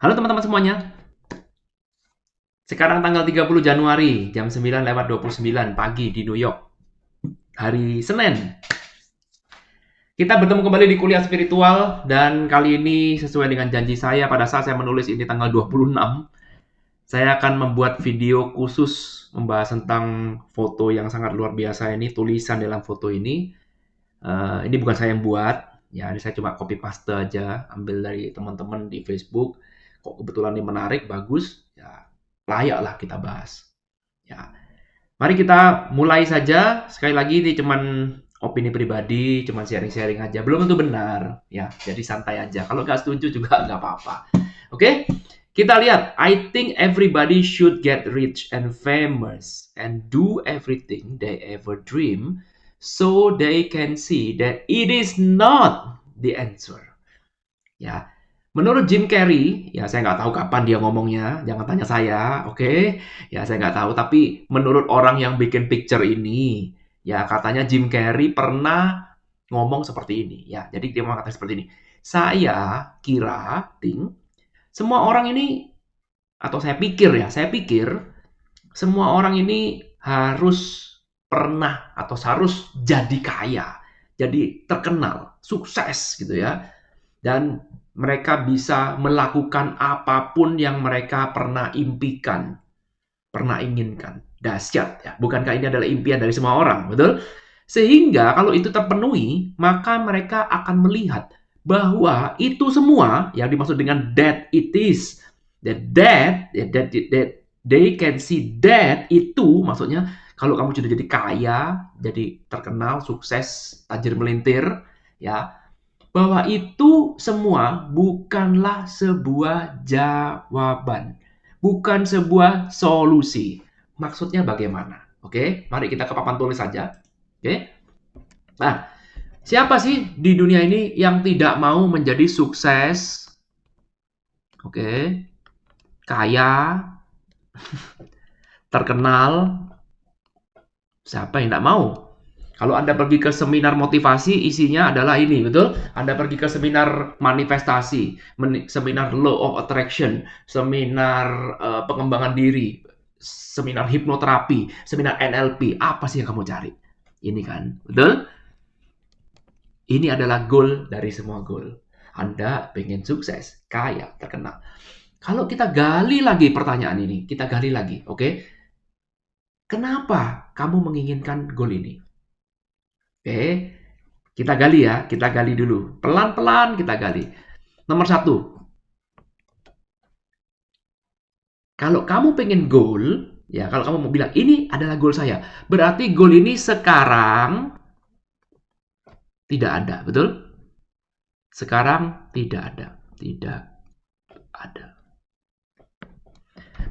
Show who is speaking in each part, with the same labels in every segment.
Speaker 1: Halo teman-teman semuanya. Sekarang tanggal 30 Januari, jam 9:29 pagi di New York. Hari Senin. Kita bertemu kembali di kuliah spiritual dan kali ini sesuai dengan janji saya pada saat saya menulis ini tanggal 26, saya akan membuat video khusus membahas tentang foto yang sangat luar biasa ini, tulisan dalam foto ini. Ini bukan saya yang buat, ya ini saya cuma copy paste aja, ambil dari teman-teman di Facebook. Kok kebetulan ini menarik, bagus, ya layaklah kita bahas. Ya, mari kita mulai saja. Sekali lagi ini cuman opini pribadi, cuman sharing-sharing aja. Belum tentu benar, ya. Jadi santai aja. Kalau nggak setuju juga nggak apa-apa. Oke? Kita lihat. I think everybody should get rich and famous and do everything they ever dream so they can see that it is not the answer. Ya, menurut Jim Carrey, ya saya nggak tahu kapan dia ngomongnya, jangan tanya saya, oke? Ya saya nggak tahu, tapi menurut orang yang bikin picture ini, ya katanya Jim Carrey pernah ngomong seperti ini, ya. Jadi dia mengatakan seperti ini. Saya kira, semua orang ini, atau saya pikir semua orang ini harus pernah atau harus jadi kaya, jadi terkenal, sukses gitu ya. Dan mereka bisa melakukan apapun yang mereka pernah impikan, pernah inginkan. Dahsyat ya, bukankah ini adalah impian dari semua orang, betul? Sehingga kalau itu terpenuhi, maka mereka akan melihat bahwa itu semua yang dimaksud dengan that it is, that they can see that itu maksudnya kalau kamu sudah jadi kaya, jadi terkenal, sukses, tajir melintir, ya, bahwa itu semua bukanlah sebuah jawaban, bukan sebuah solusi. Maksudnya bagaimana? Oke, mari kita ke papan tulis saja. Oke. Nah, siapa sih di dunia ini yang tidak mau menjadi sukses? Oke. Kaya, terkenal. Siapa yang tidak mau? Kalau Anda pergi ke seminar motivasi, isinya adalah ini, betul? Anda pergi ke seminar manifestasi, seminar law of attraction, seminar pengembangan diri, seminar hipnoterapi, seminar NLP. Apa sih yang kamu cari? Ini kan, betul? Ini adalah goal dari semua goal. Anda pengen sukses, kaya, terkenal. Kalau kita gali lagi pertanyaan ini, kita gali lagi, oke? Kenapa kamu menginginkan goal ini? Oke, kita gali ya, kita gali dulu. Pelan-pelan kita gali. Nomor satu, kalau kamu pengen goal, ya kalau kamu mau bilang, ini adalah goal saya. Berarti goal ini sekarang tidak ada, betul? Sekarang tidak ada. Tidak ada.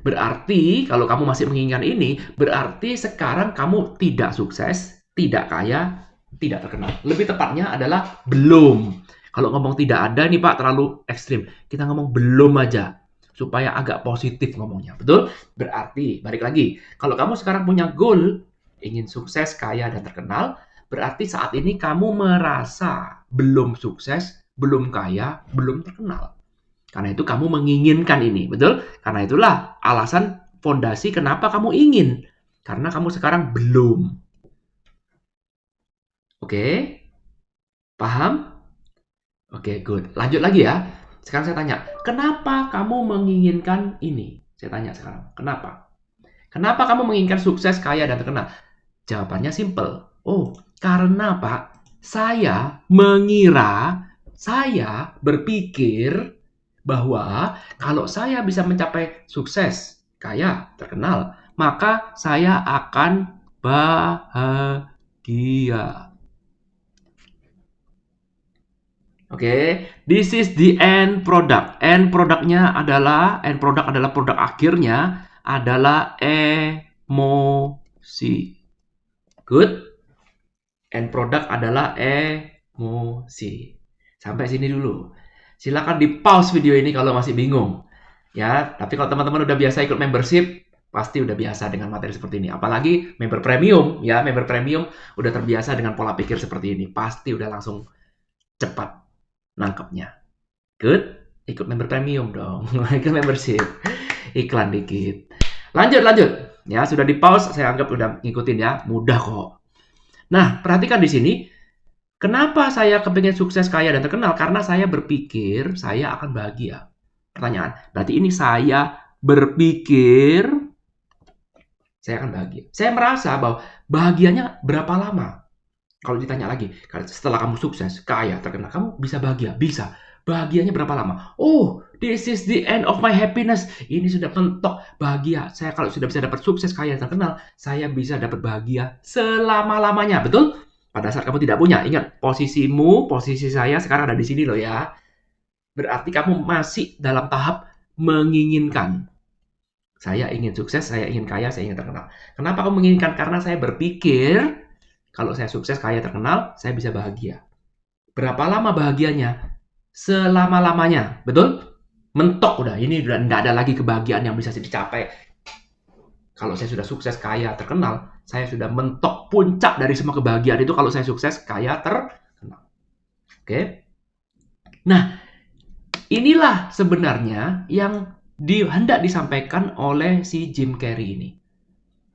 Speaker 1: Berarti kalau kamu masih menginginkan ini, berarti sekarang kamu tidak sukses, tidak kaya, tidak terkenal. Lebih tepatnya adalah belum. Kalau ngomong tidak ada nih Pak terlalu ekstrim. Kita ngomong belum aja supaya agak positif ngomongnya. Betul? Berarti balik lagi, kalau kamu sekarang punya goal ingin sukses, kaya dan terkenal, berarti saat ini kamu merasa belum sukses, belum kaya, belum terkenal. Karena itu kamu menginginkan ini, betul? Karena itulah alasan fondasi kenapa kamu ingin. Karena kamu sekarang belum. Oke? Paham? Oke, good. Lanjut lagi ya. Sekarang saya tanya, kenapa kamu menginginkan ini? Saya tanya sekarang, kenapa? Kenapa kamu menginginkan sukses, kaya, dan terkenal? Jawabannya simple. Oh, karena Pak, saya mengira, saya berpikir bahwa kalau saya bisa mencapai sukses, kaya, terkenal, maka saya akan bahagia. Oke, this is the end product. End product adalah produk akhirnya adalah emosi. Good. End product adalah emosi. Sampai sini dulu. Silakan di pause video ini kalau masih bingung. Ya, tapi kalau teman-teman udah biasa ikut membership, pasti udah biasa dengan materi seperti ini. Apalagi member premium, ya, member premium udah terbiasa dengan pola pikir seperti ini. Pasti udah langsung cepat nangkepnya. Good? Ikut member premium dong. Ikut membership. Iklan dikit. Lanjut. Ya, sudah di pause, saya anggap udah ngikutin ya. Mudah kok. Nah, perhatikan di sini. Kenapa saya kepengen sukses, kaya, dan terkenal? Karena saya berpikir saya akan bahagia. Pertanyaan, berarti ini saya berpikir saya akan bahagia. Saya merasa bahwa bahagianya berapa lama? Kalau ditanya lagi, setelah kamu sukses, kaya, terkenal, kamu bisa bahagia? Bisa. Bahagianya berapa lama? Oh, this is the end of my happiness. Ini sudah mentok bahagia. Saya kalau sudah bisa dapat sukses, kaya, terkenal, saya bisa dapat bahagia selama-lamanya. Betul? Pada saat kamu tidak punya, ingat, posisimu, posisi saya sekarang ada di sini loh ya. Berarti kamu masih dalam tahap menginginkan. Saya ingin sukses, saya ingin kaya, saya ingin terkenal. Kenapa kamu menginginkan? Karena saya berpikir kalau saya sukses, kaya, terkenal, saya bisa bahagia. Berapa lama bahagianya? Selama-lamanya. Betul? Mentok udah. Ini udah nggak ada lagi kebahagiaan yang bisa dicapai. Kalau saya sudah sukses, kaya, terkenal, saya sudah mentok puncak dari semua kebahagiaan itu kalau saya sukses, kaya, terkenal. Oke? Nah, inilah sebenarnya yang hendak disampaikan oleh si Jim Carrey ini.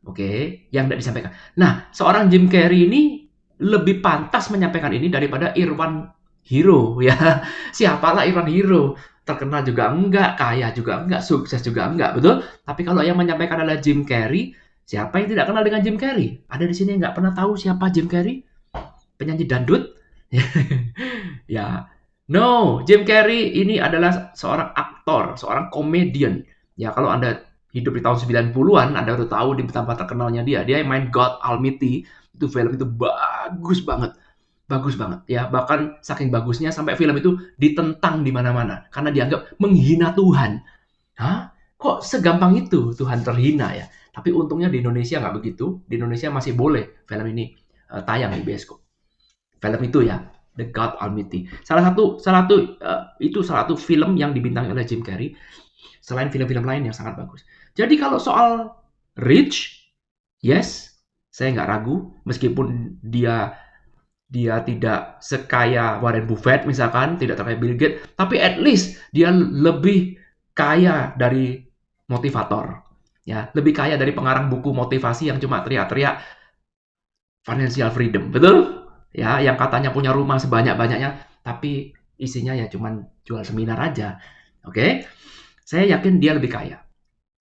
Speaker 1: Oke, yang tidak disampaikan. Nah, seorang Jim Carrey ini lebih pantas menyampaikan ini daripada Irwan Hero ya. Siapalah Irwan Hero? Terkenal juga enggak, kaya juga enggak, sukses juga enggak, betul? Tapi kalau yang menyampaikan adalah Jim Carrey, siapa yang tidak kenal dengan Jim Carrey? Ada di sini yang nggak pernah tahu siapa Jim Carrey? Penyanyi dangdut? Ya, no, Jim Carrey ini adalah seorang aktor, seorang komedian. Ya, kalau Anda hidup di tahun 90-an, Anda udah tahu di betapa terkenalnya dia. Dia yang main God Almighty. Itu film itu bagus banget. Bagus banget ya. Bahkan saking bagusnya sampai film itu ditentang di mana-mana karena dianggap menghina Tuhan. Hah? Kok segampang itu Tuhan terhina ya? Tapi untungnya di Indonesia nggak begitu. Di Indonesia masih boleh film ini tayang di bioskop. Film itu ya, The God Almighty. Itu salah satu film yang dibintangi oleh Jim Carrey. Selain film-film lain yang sangat bagus. Jadi kalau soal rich, yes, saya nggak ragu. Meskipun dia tidak sekaya Warren Buffett misalkan, tidak terkaya Bill Gates, tapi at least dia lebih kaya dari motivator. Ya, lebih kaya dari pengarang buku motivasi yang cuma teriak-teriak financial freedom, betul? Ya, yang katanya punya rumah sebanyak-banyaknya, tapi isinya ya cuman jual seminar aja. Oke? Saya yakin dia lebih kaya.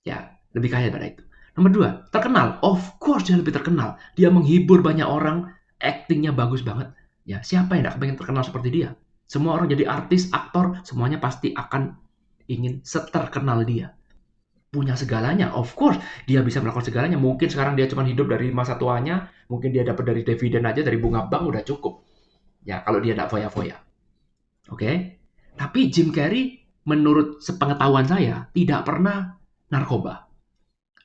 Speaker 1: Ya, lebih kaya daripada itu. Nomor dua, terkenal. Of course dia lebih terkenal. Dia menghibur banyak orang, actingnya bagus banget. Ya, siapa yang gak pengen terkenal seperti dia? Semua orang jadi artis, aktor, semuanya pasti akan ingin seterkenal dia. Punya segalanya, of course dia bisa melakukan segalanya. Mungkin sekarang dia cuma hidup dari masa tuanya, mungkin dia dapat dari dividen aja, dari bunga bank udah cukup ya kalau dia tidak foya-foya. Oke, tapi Jim Carrey menurut sepengetahuan saya tidak pernah narkoba.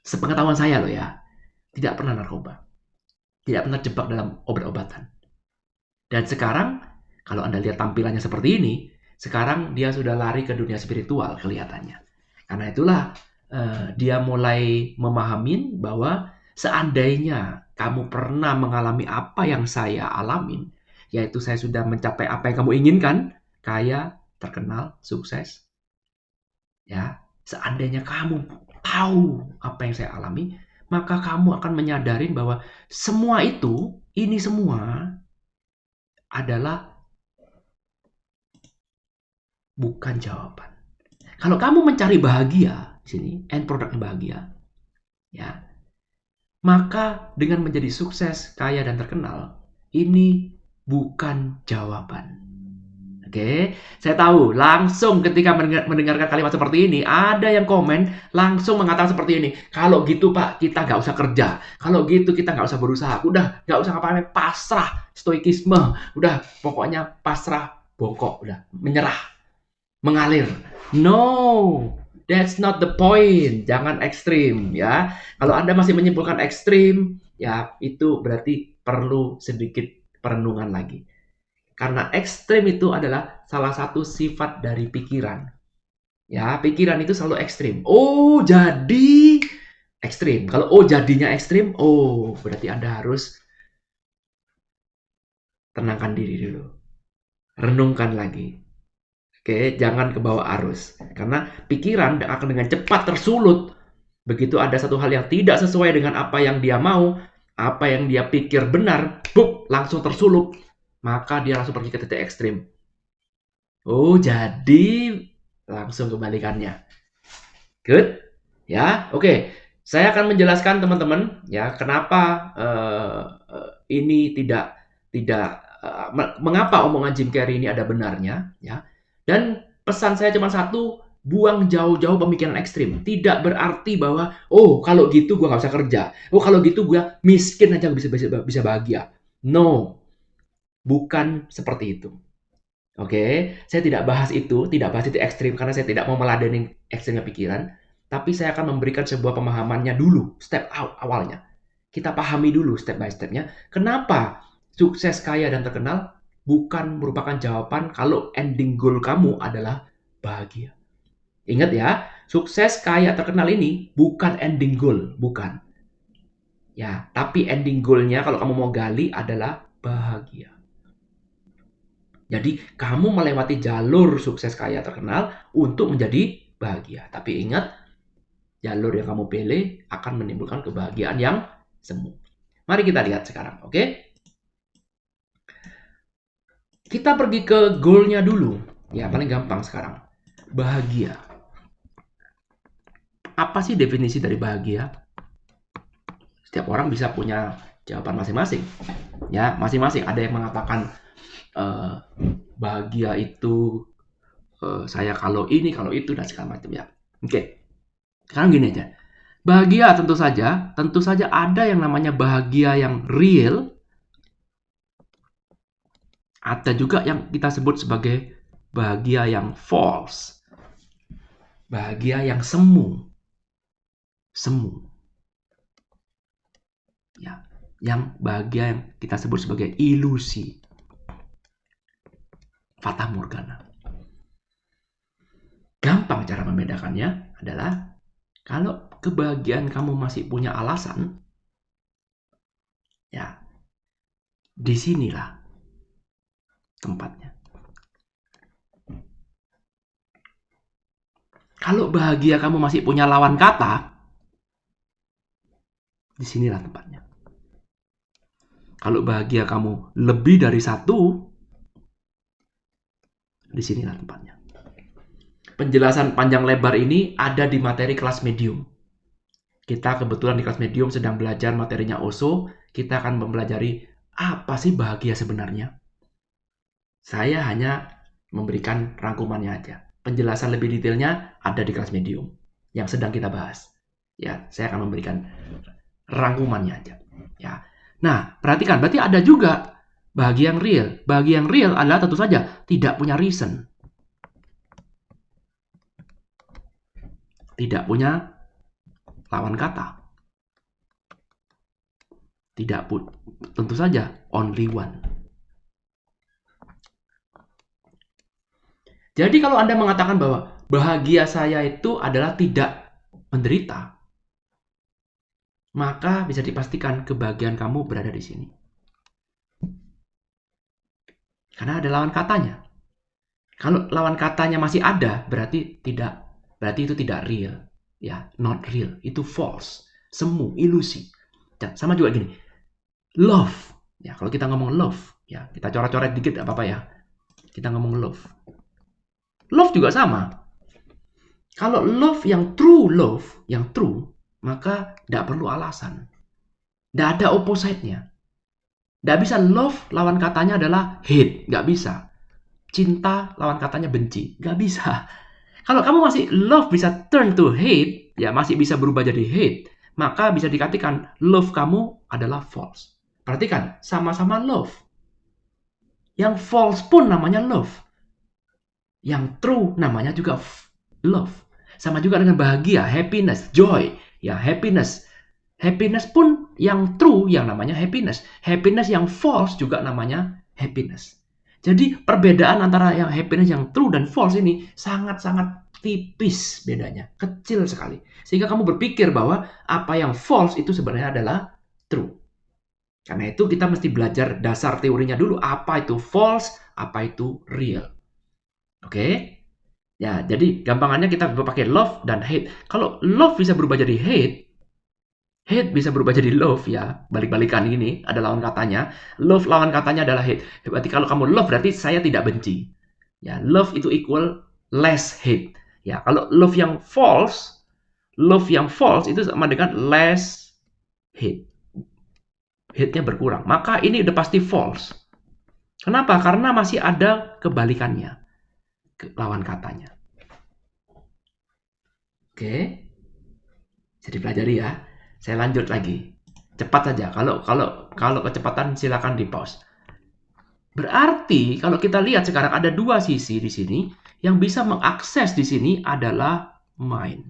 Speaker 1: Sepengetahuan saya loh ya, tidak pernah narkoba, tidak pernah jebak dalam obat-obatan. Dan sekarang kalau Anda lihat tampilannya seperti ini, sekarang dia sudah lari ke dunia spiritual kelihatannya. Karena itulah dia mulai memahamin bahwa seandainya kamu pernah mengalami apa yang saya alamin, yaitu saya sudah mencapai apa yang kamu inginkan, kaya, terkenal, sukses, ya, seandainya kamu tahu apa yang saya alami, maka kamu akan menyadarin bahwa semua itu, ini semua adalah bukan jawaban. Kalau kamu mencari bahagia di sini, end produknya bahagia, ya, maka dengan menjadi sukses, kaya, dan terkenal, ini bukan jawaban. Oke, saya tahu langsung ketika mendengarkan kalimat seperti ini, ada yang komen langsung mengatakan seperti ini. Kalau gitu Pak, kita nggak usah kerja. Kalau gitu kita nggak usah berusaha. Udah nggak usah ngapain, pasrah, stoikisme. Udah pokoknya pasrah, bongkok, udah menyerah, mengalir. No, that's not the point. Jangan ekstrim ya. Kalau Anda masih menyimpulkan ekstrim, ya itu berarti perlu sedikit perenungan lagi. Karena ekstrim itu adalah salah satu sifat dari pikiran. Ya, pikiran itu selalu ekstrim. Oh, jadi ekstrim. Kalau oh jadinya ekstrim, oh berarti Anda harus tenangkan diri dulu. Renungkan lagi. Oke, jangan ke bawah arus. Karena pikiran akan dengan cepat tersulut. Begitu ada satu hal yang tidak sesuai dengan apa yang dia mau, apa yang dia pikir benar, langsung tersulup. Maka dia langsung pergi ke titik ekstrim. Oh, jadi langsung kebalikannya. Good? Ya, oke. Saya akan menjelaskan teman-teman ya kenapa ini tidak mengapa omongan Jim Carrey ini ada benarnya ya. Dan pesan saya cuma satu, buang jauh-jauh pemikiran ekstrim. Tidak berarti bahwa oh kalau gitu gua nggak usah kerja. Oh kalau gitu gua miskin aja bisa bahagia. No, bukan seperti itu. Oke, saya tidak bahas itu ekstrim karena saya tidak mau meladeni ekstrimnya pikiran, tapi saya akan memberikan sebuah pemahamannya dulu, step awalnya. Kita pahami dulu step by stepnya. Kenapa sukses, kaya, dan terkenal bukan merupakan jawaban kalau ending goal kamu adalah bahagia. Ingat ya, sukses, kaya, terkenal ini bukan ending goal, bukan. Ya, tapi ending goalnya kalau kamu mau gali adalah bahagia. Jadi kamu melewati jalur sukses, kaya, terkenal untuk menjadi bahagia. Tapi ingat, jalur yang kamu pilih akan menimbulkan kebahagiaan yang semu. Mari kita lihat sekarang, oke? Kita pergi ke goalnya dulu. Ya, paling gampang sekarang. Bahagia. Apa sih definisi dari bahagia? Setiap orang bisa punya jawaban masing-masing. Ya, masing-masing. Ada yang mengatakan bahagia itu saya kalau ini, kalau itu, dan segala macam ya. Oke. Sekarang gini aja. Bahagia tentu saja ada yang namanya bahagia yang real, ada juga yang kita sebut sebagai bahagia yang false. Bahagia yang semu. Ya, yang bahagia yang kita sebut sebagai ilusi. Fata morgana. Gampang cara membedakannya adalah kalau kebahagiaan kamu masih punya alasan, ya, disinilah tempatnya. Kalau bahagia kamu masih punya lawan kata, disinilah tempatnya. Kalau bahagia kamu lebih dari satu, disinilah tempatnya. Penjelasan panjang lebar ini ada di materi kelas medium. Kita kebetulan di kelas medium sedang belajar materinya Osho. Kita akan mempelajari apa sih bahagia sebenarnya. Saya hanya memberikan rangkumannya aja. Penjelasan lebih detailnya ada di kelas medium yang sedang kita bahas. Ya, saya akan memberikan rangkumannya aja. Ya. Nah, perhatikan, berarti ada juga bahagia yang real. Bahagia yang real adalah tentu saja tidak punya reason. Tidak punya lawan kata. Tentu saja only one. Jadi kalau Anda mengatakan bahwa bahagia saya itu adalah tidak menderita, maka bisa dipastikan kebahagiaan kamu berada di sini. Karena ada lawan katanya. Kalau lawan katanya masih ada, berarti itu tidak real. Ya, not real. Itu false. Semu, ilusi. Dan sama juga gini. Love. Ya, kalau kita ngomong love, ya, kita coret-coret dikit apa-apa ya. Kita ngomong love. Love juga sama. Kalau love yang true, maka tidak perlu alasan. Tidak ada opposite-nya. Tidak bisa love lawan katanya adalah hate. Nggak bisa. Cinta lawan katanya benci. Nggak bisa. Kalau kamu masih love bisa turn to hate, ya masih bisa berubah jadi hate, maka bisa dikatakan love kamu adalah false. Perhatikan, sama-sama love. Yang false pun namanya love. Yang true namanya juga love. Sama juga dengan bahagia, happiness, joy. Ya, happiness. Happiness pun yang true yang namanya happiness. Happiness yang false juga namanya happiness. Jadi perbedaan antara yang happiness yang true dan false ini sangat-sangat tipis bedanya. Kecil sekali. Sehingga kamu berpikir bahwa apa yang false itu sebenarnya adalah true. Karena itu kita mesti belajar dasar teorinya dulu. Apa itu false, apa itu real. Oke? Ya, jadi gampangannya kita pakai love dan hate. Kalau love bisa berubah jadi hate bisa berubah jadi love ya. Balik-balikan ini ada lawan katanya. Love lawan katanya adalah hate. Berarti kalau kamu love berarti saya tidak benci. Ya, love itu equal less hate. Ya, kalau love yang false itu sama dengan less hate. Hate-nya berkurang. Maka ini udah pasti false. Kenapa? Karena masih ada kebalikannya. Lawan katanya. Oke. Jadi pelajari ya. Saya lanjut lagi. Cepat saja. Kalau kecepatan silakan di pause. Berarti kalau kita lihat sekarang ada dua sisi di sini yang bisa mengakses di sini adalah mind.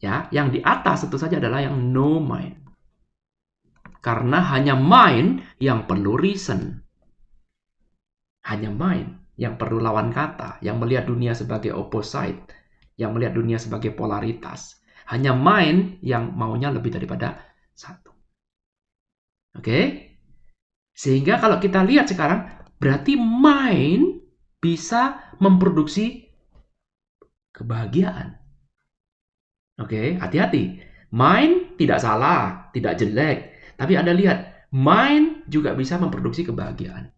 Speaker 1: Ya, yang di atas tentu saja adalah yang no mind. Karena hanya mind yang perlu reason. Hanya mind yang perlu lawan kata, yang melihat dunia sebagai opposite, yang melihat dunia sebagai polaritas. Hanya mind yang maunya lebih daripada satu. Oke? Sehingga kalau kita lihat sekarang, berarti mind bisa memproduksi kebahagiaan. Oke, hati-hati. Mind tidak salah, tidak jelek. Tapi Anda lihat, mind juga bisa memproduksi kebahagiaan.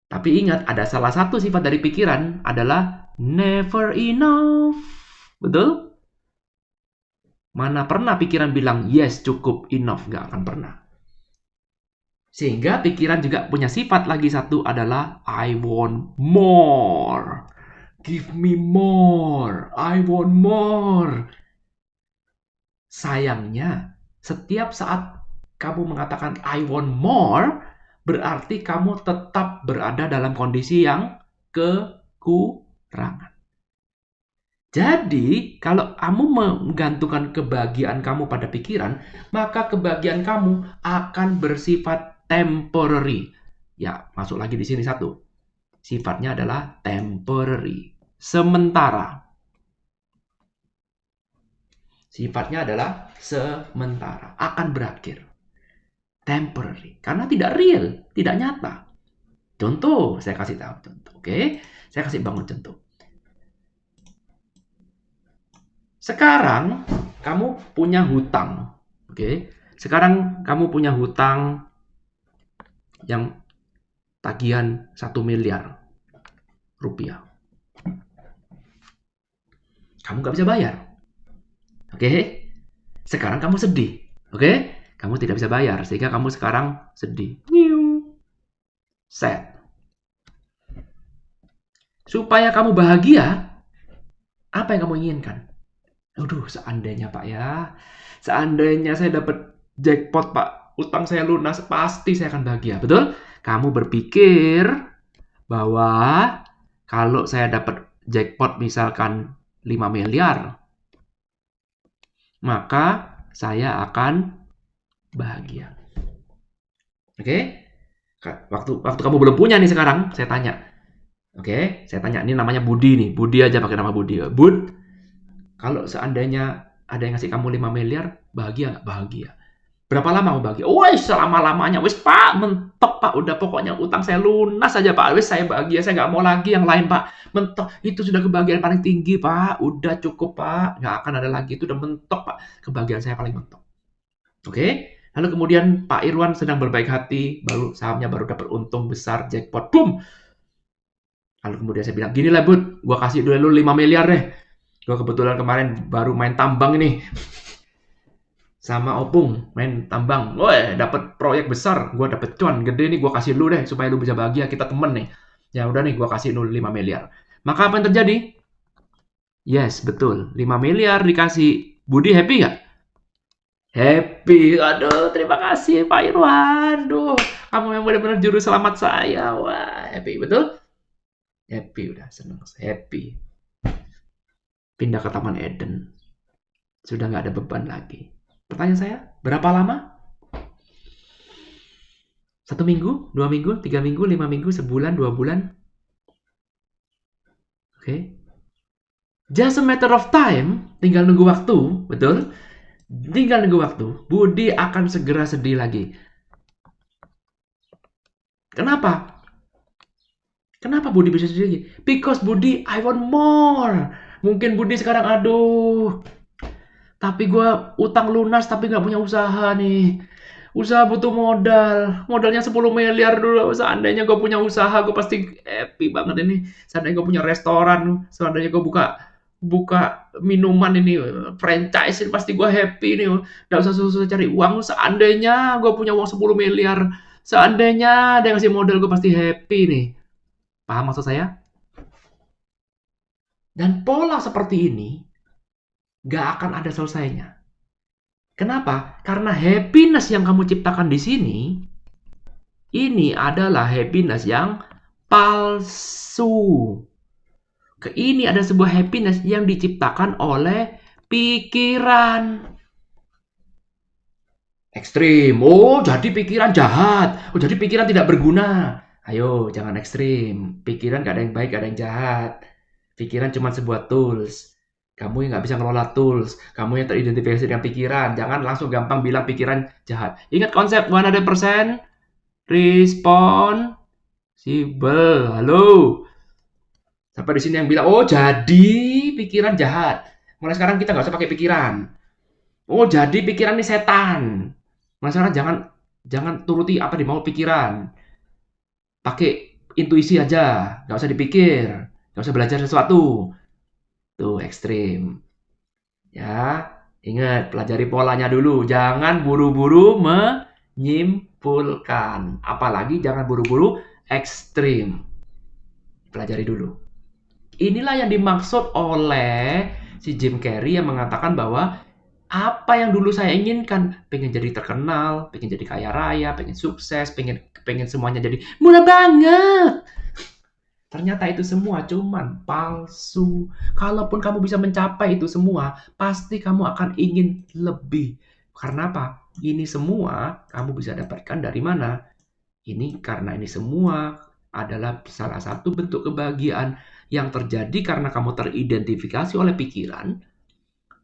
Speaker 1: Tapi ingat, ada salah satu sifat dari pikiran adalah never enough. Betul? Mana pernah pikiran bilang, yes, cukup, enough. Nggak akan pernah. Sehingga pikiran juga punya sifat lagi satu adalah I want more. Give me more. I want more. Sayangnya, setiap saat kamu mengatakan I want more, berarti kamu tetap berada dalam kondisi yang kekurangan. Jadi, kalau kamu menggantungkan kebahagiaan kamu pada pikiran, maka kebahagiaan kamu akan bersifat temporary. Ya, masuk lagi di sini satu. Sifatnya adalah temporary. Sementara. Sifatnya adalah sementara. Akan berakhir. Temporary. Karena tidak real. Tidak nyata. Contoh, saya kasih tahu contoh. Oke? Saya kasih bangun contoh. Sekarang kamu punya hutang, oke? Sekarang kamu punya hutang yang tagihan 1 miliar rupiah. Kamu nggak bisa bayar, oke? Sekarang kamu sedih, oke? Kamu tidak bisa bayar, sehingga kamu sekarang sedih. Sad. Supaya kamu bahagia, apa yang kamu inginkan? Aduh, seandainya Pak ya. Seandainya saya dapat jackpot Pak. Utang saya lunas, pasti saya akan bahagia. Betul? Kamu berpikir bahwa kalau saya dapat jackpot misalkan 5 miliar, maka saya akan bahagia. Oke? Waktu kamu belum punya nih sekarang, saya tanya. Oke? Saya tanya, ini namanya Budi nih. Budi aja pakai nama Budi. Bud, kalau seandainya ada yang ngasih kamu 5 miliar, bahagia nggak? Bahagia. Berapa lama mau bahagia? Wih, selama-lamanya. Wis Pak, mentok Pak. Udah pokoknya utang saya lunas aja Pak. Wis saya bahagia. Saya nggak mau lagi yang lain Pak. Mentok. Itu sudah kebahagiaan paling tinggi Pak. Udah cukup Pak. Nggak akan ada lagi. Itu udah mentok Pak. Kebahagiaan saya paling mentok. Oke? Lalu kemudian Pak Irwan sedang berbaik hati. Sahamnya baru dapat untung besar. Jackpot. Boom. Lalu kemudian saya bilang, gini lah Bud. Gua kasih dulu 5 miliar deh. Gue kebetulan kemarin baru main tambang ini sama Opung main tambang. Woi, dapat proyek besar, gue dapet cuan gede nih, gue kasih lu deh supaya lu bisa bahagia, kita temen nih. Ya udah nih, gue kasih lu 5 miliar. Maka apa yang terjadi? Yes, betul. 5 miliar dikasih. Budi happy nggak? Happy. Aduh, terima kasih Pak Irwan. Aduh, kamu yang benar-benar juru selamat saya. Wah, happy, betul? Happy, udah seneng. Happy. Pindah ke Taman Eden. Sudah nggak ada beban lagi. Pertanyaan saya, berapa lama? 1 minggu, 2 minggu, 3 minggu, 5 minggu, sebulan, 2 bulan? Oke. Just a matter of time, tinggal nunggu waktu, betul? Tinggal nunggu waktu. Budi akan segera sedih lagi. Kenapa? Kenapa Budi bisa sedih? Because Budi, I want more. Mungkin Budi sekarang, aduh, tapi gue utang lunas tapi nggak punya usaha nih. Usaha butuh modal. Modalnya 10 miliar dulu. Seandainya gue punya usaha, gue pasti happy banget ini. Seandainya gue punya restoran, seandainya gue buka buka minuman ini, franchise ini pasti gue happy nih. Gak usah susah-susah cari uang. Seandainya gue punya uang 10 miliar, seandainya dia ngasih modal, gue pasti happy nih. Paham maksud saya? Dan pola seperti ini gak akan ada selesainya. Kenapa? Karena happiness yang kamu ciptakan di sini, ini adalah happiness yang palsu. Ini ada sebuah happiness yang diciptakan oleh pikiran. Ekstrim. Oh, jadi pikiran jahat. Oh, jadi pikiran tidak berguna. Ayo, jangan ekstrim. Pikiran gak ada yang baik, gak ada yang jahat. Pikiran cuma sebuah tools. Kamu yang nggak bisa ngelola tools. Kamu yang teridentifikasi dengan pikiran. Jangan langsung gampang bilang pikiran jahat. Ingat konsep 100% responsible. Halo. Sampai di sini yang bilang, oh jadi pikiran jahat. Mulai sekarang kita nggak usah pakai pikiran. Oh jadi pikiran ini setan. Mulai sekarang jangan turuti apa dimau pikiran. Pakai intuisi aja, nggak usah dipikir, nggak usah belajar sesuatu. Tuh ekstrim. Ya, ingat pelajari polanya dulu. Jangan buru-buru menyimpulkan. Apalagi jangan buru-buru ekstrim. Pelajari dulu. Inilah yang dimaksud oleh si Jim Carrey yang mengatakan bahwa apa yang dulu saya inginkan, pengen jadi terkenal, pengen jadi kaya raya, pengen sukses, pengen semuanya jadi murah banget. Ternyata itu semua cuman palsu. Kalaupun kamu bisa mencapai itu semua, pasti kamu akan ingin lebih. Karena apa? Ini semua kamu bisa dapatkan dari mana? Ini karena ini semua adalah salah satu bentuk kebahagiaan yang terjadi karena kamu teridentifikasi oleh pikiran,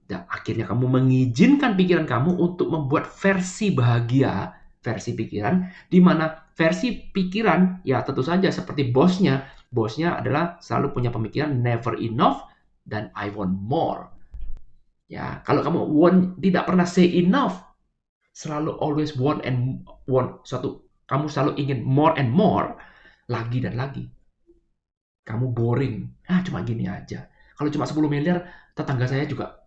Speaker 1: dan akhirnya kamu mengizinkan pikiran kamu untuk membuat versi bahagia, versi pikiran, di mana versi pikiran, ya tentu saja seperti bosnya. Bosnya adalah selalu punya pemikiran never enough dan I want more. Ya, kalau kamu tidak pernah say enough, selalu always want suatu, kamu selalu ingin more and more, lagi dan lagi. Kamu boring. Cuma gini aja. Kalau cuma 10 miliar, tetangga saya juga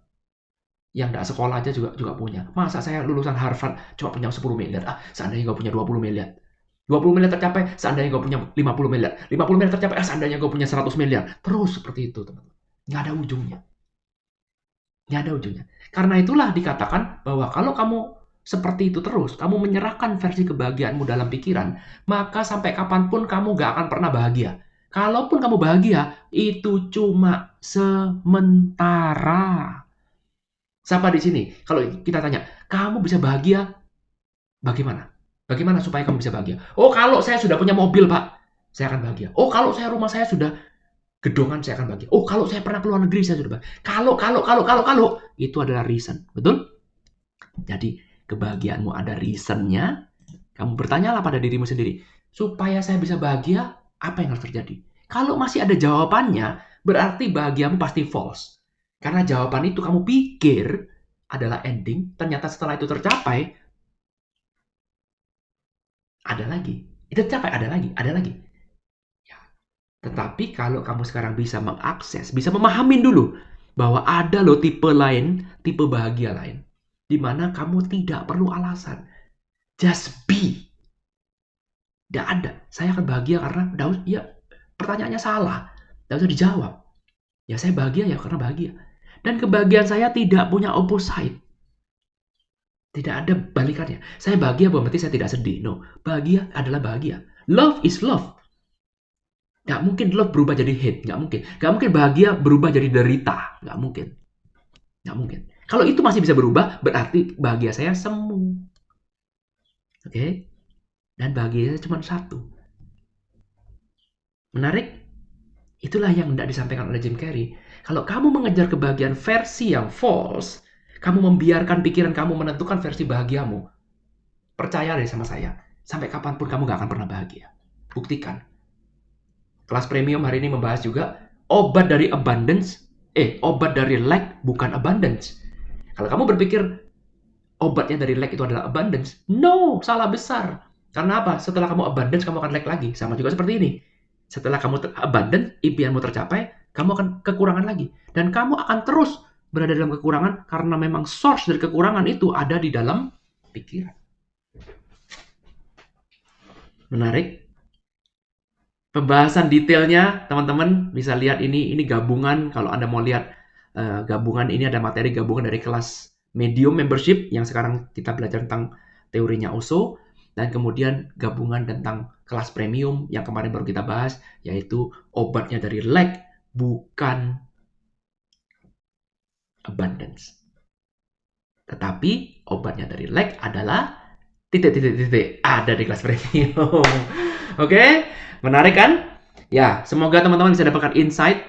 Speaker 1: yang nggak sekolah aja juga punya. Masa saya lulusan Harvard cuma punya 10 miliar? Seandainya gue punya 20 miliar. 20 miliar tercapai, seandainya gue punya 50 miliar. 50 miliar tercapai, seandainya gue punya 100 miliar. Terus seperti itu, teman-teman. Nggak ada ujungnya. Nggak ada ujungnya. Karena itulah dikatakan bahwa kalau kamu seperti itu terus, kamu menyerahkan versi kebahagiaanmu dalam pikiran, maka sampai kapanpun kamu nggak akan pernah bahagia. Kalaupun kamu bahagia, itu cuma sementara. Siapa di sini? Kalau kita tanya, kamu bisa bahagia bagaimana? Bagaimana supaya kamu bisa bahagia? Oh, kalau saya sudah punya mobil, Pak, saya akan bahagia. Oh, kalau rumah saya sudah gedongan, saya akan bahagia. Oh, kalau saya pernah keluar negeri, saya sudah bahagia. Kalau. Itu adalah reason. Betul? Jadi, kebahagiaanmu ada reasonnya. Kamu bertanyalah pada dirimu sendiri. Supaya saya bisa bahagia, apa yang harus terjadi? Kalau masih ada jawabannya, berarti bahagiamu pasti false. Karena jawaban itu kamu pikir adalah ending, ternyata setelah itu tercapai, ada lagi. Itu tercapai, ada lagi. Ya. Tetapi kalau kamu sekarang bisa mengakses, bisa memahamin dulu bahwa ada loh tipe lain, tipe bahagia lain, di mana kamu tidak perlu alasan. Just be. Tidak ada. Saya akan bahagia karena, ya pertanyaannya salah. Tidak usah dijawab. Ya saya bahagia ya karena bahagia. Dan kebahagiaan saya tidak punya opposite. Tidak ada balikannya. Saya bahagia bukan berarti saya tidak sedih. No, bahagia adalah bahagia. Love is love. Gak mungkin love berubah jadi hate. Gak mungkin. Gak mungkin bahagia berubah jadi derita. Gak mungkin. Gak mungkin. Kalau itu masih bisa berubah, berarti bahagia saya semu. Oke? Dan bahagia saya cuma satu. Menarik? Itulah yang tidak disampaikan oleh Jim Carrey. Kalau kamu mengejar kebahagiaan versi yang false, kamu membiarkan pikiran kamu menentukan versi bahagiamu. Percaya deh sama saya. Sampai kapanpun kamu gak akan pernah bahagia. Buktikan. Kelas premium hari ini membahas juga obat dari lack bukan abundance. Kalau kamu berpikir obatnya dari lack itu adalah abundance, no, salah besar. Karena apa? Setelah kamu abundance, kamu akan lack lagi. Sama juga seperti ini. Setelah kamu abundant, impianmu tercapai, kamu akan kekurangan lagi. Dan kamu akan terus berada dalam kekurangan karena memang source dari kekurangan itu ada di dalam pikiran. Menarik? Pembahasan detailnya, teman-teman bisa lihat ini gabungan. Kalau Anda mau lihat gabungan ini, ada materi gabungan dari kelas medium membership yang sekarang kita belajar tentang teorinya Osho, dan kemudian gabungan tentang kelas premium yang kemarin baru kita bahas, yaitu obatnya dari lack bukan abundance. Tetapi obatnya dari lack adalah titik ada di kelas premium. Oke, menarik kan? Ya, semoga teman-teman bisa dapatkan insight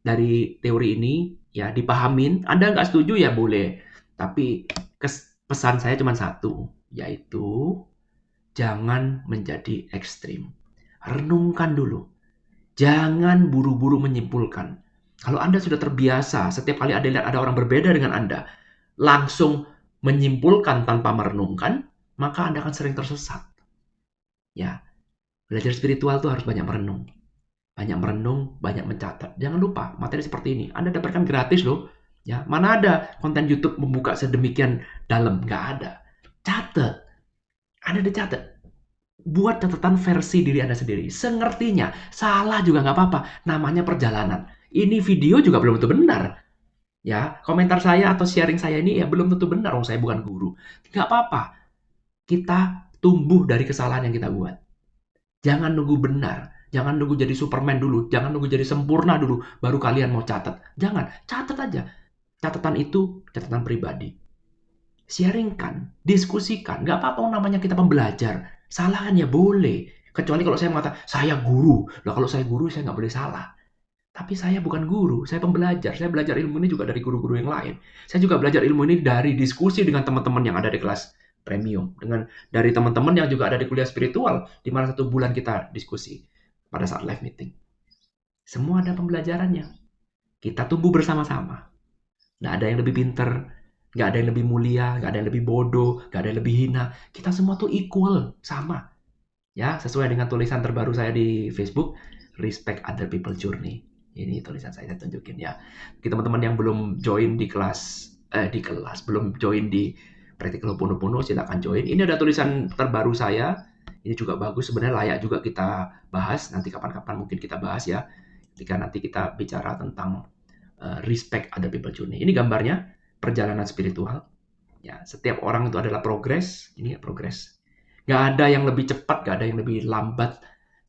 Speaker 1: dari teori ini. Ya, dipahamin. Anda nggak setuju ya boleh. Tapi pesan saya cuma satu, yaitu jangan menjadi ekstrim. Renungkan dulu. Jangan buru-buru menyimpulkan. Kalau Anda sudah terbiasa, setiap kali Anda lihat ada orang berbeda dengan Anda, langsung menyimpulkan tanpa merenungkan, maka Anda akan sering tersesat. Ya, belajar spiritual itu harus banyak merenung. Banyak merenung, banyak mencatat. Jangan lupa, materi seperti ini Anda dapatkan gratis loh. Ya, mana ada konten YouTube membuka sedemikian dalam? Nggak ada. Catat. Anda dicatat. Buat catatan versi diri Anda sendiri. Sengertinya. Salah juga nggak apa-apa. Namanya perjalanan. Ini video juga belum tentu benar. Ya, komentar saya atau sharing saya ini ya belum tentu benar. Saya bukan guru. Nggak apa-apa. Kita tumbuh dari kesalahan yang kita buat. Jangan nunggu benar. Jangan nunggu jadi Superman dulu. Jangan nunggu jadi sempurna dulu. Baru kalian mau catat. Jangan. Catat aja. Catatan itu catatan pribadi. Sharingkan. Diskusikan. Nggak apa-apa namanya kita pembelajar. Salah kan ya boleh. Kecuali kalau saya mengatakan, saya guru. Lah kalau saya guru, saya nggak boleh salah. Tapi saya bukan guru. Saya pembelajar. Saya belajar ilmu ini juga dari guru-guru yang lain. Saya juga belajar ilmu ini dari diskusi dengan teman-teman yang ada di kelas premium. Dari teman-teman yang juga ada di kuliah spiritual. Di mana 1 bulan kita diskusi pada saat live meeting. Semua ada pembelajarannya. Kita tumbuh bersama-sama. Nggak ada yang lebih pinter, nggak ada yang lebih mulia, nggak ada yang lebih bodoh, nggak ada yang lebih hina. Kita semua tuh equal, sama. Ya, sesuai dengan tulisan terbaru saya di Facebook, Respect Other People Journey. Ini tulisan saya tunjukin ya. Bagi teman-teman yang belum join di kelas, belum join di Practical Ho'oponopono, silakan join. Ini ada tulisan terbaru saya. Ini juga bagus, sebenarnya layak juga kita bahas. Nanti kapan-kapan mungkin kita bahas ya. Ketika nanti kita bicara tentang respect other people journey. Ini gambarnya perjalanan spiritual. Ya, setiap orang itu adalah progres. Ini ya progres. Gak ada yang lebih cepat, gak ada yang lebih lambat,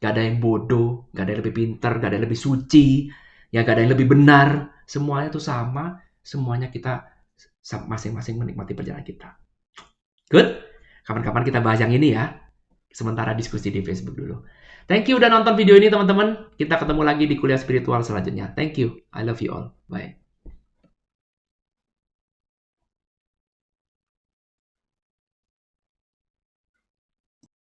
Speaker 1: gak ada yang bodoh, gak ada yang lebih pintar, gak ada yang lebih suci, ya gak ada yang lebih benar. Semuanya itu sama. Semuanya kita masing-masing menikmati perjalanan kita. Good? Kapan-kapan kita bahas yang ini ya. Sementara diskusi di Facebook dulu. Thank you udah nonton video ini teman-teman. Kita ketemu lagi di kuliah spiritual selanjutnya. Thank you. I love you all. Bye.